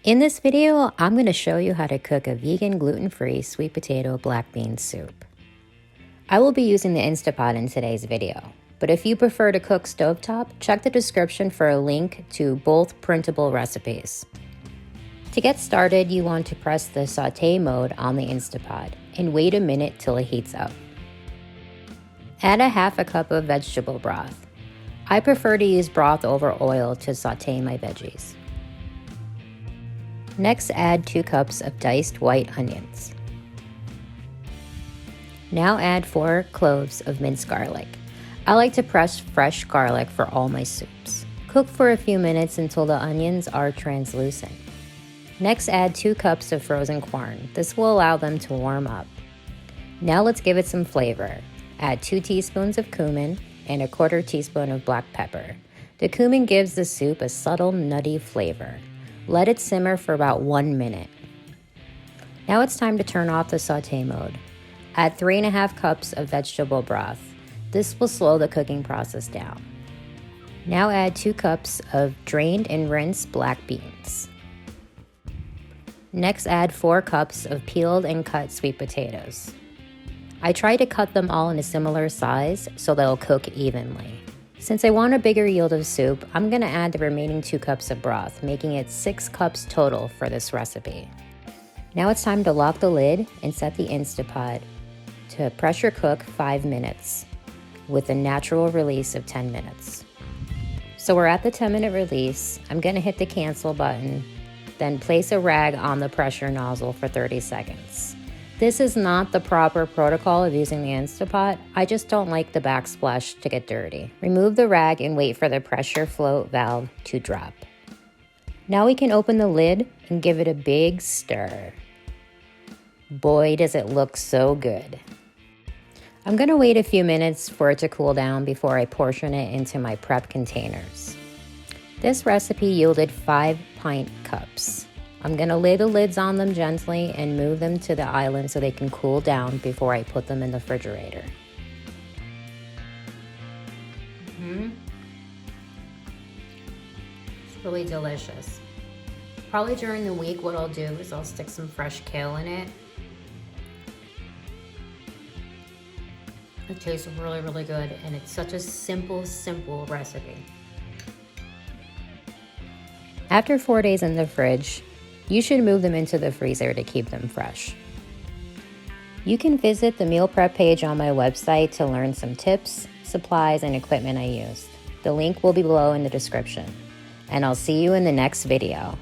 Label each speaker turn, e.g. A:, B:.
A: In this video, I'm going to show you how to cook a vegan gluten-free sweet potato black bean soup. I will be using the Instapot in today's video, but if you prefer to cook stovetop, check the description for a link to both printable recipes. To get started, you want to press the Sauté mode on the Instapot and wait a minute till it heats up. Add a half a cup of vegetable broth. I prefer to use broth over oil to sauté my veggies. Next, add 2 cups of diced white onions. Now add 4 cloves of minced garlic. I like to press fresh garlic for all my soups. Cook for a few minutes until the onions are translucent. Next, add 2 cups of frozen corn. This will allow them to warm up. Now let's give it some flavor. Add 2 teaspoons of cumin and a 1/4 teaspoon of black pepper. The cumin gives the soup a subtle nutty flavor. Let it simmer for about 1 minute. Now it's time to turn off the sauté mode. Add 3½ cups of vegetable broth. This will slow the cooking process down. Now add 2 cups of drained and rinsed black beans. Next, add 4 cups of peeled and cut sweet potatoes. I try to cut them all in a similar size so they'll cook evenly. Since I want a bigger yield of soup, I'm going to add the remaining 2 cups of broth, making it 6 cups total for this recipe. Now it's time to lock the lid and set the Instapot to pressure cook 5 minutes with a natural release of 10 minutes. So we're at the 10-minute release. I'm going to hit the cancel button, then place a rag on the pressure nozzle for 30 seconds. This is not the proper protocol of using the Instapot. I just don't like the backsplash to get dirty. Remove the rag and wait for the pressure float valve to drop. Now we can open the lid and give it a big stir. Boy, does it look so good. I'm gonna wait a few minutes for it to cool down before I portion it into my prep containers. This recipe yielded 5 pint cups. I'm going to lay the lids on them gently and move them to the island so they can cool down before I put them in the refrigerator. It's really delicious. Probably during the week what I'll do is I'll stick some fresh kale in it. It tastes really, really good, and it's such a simple recipe. After 4 days in the fridge, you should move them into the freezer to keep them fresh. You can visit the meal prep page on my website to learn some tips, supplies, and equipment I used. The link will be below in the description. And I'll see you in the next video.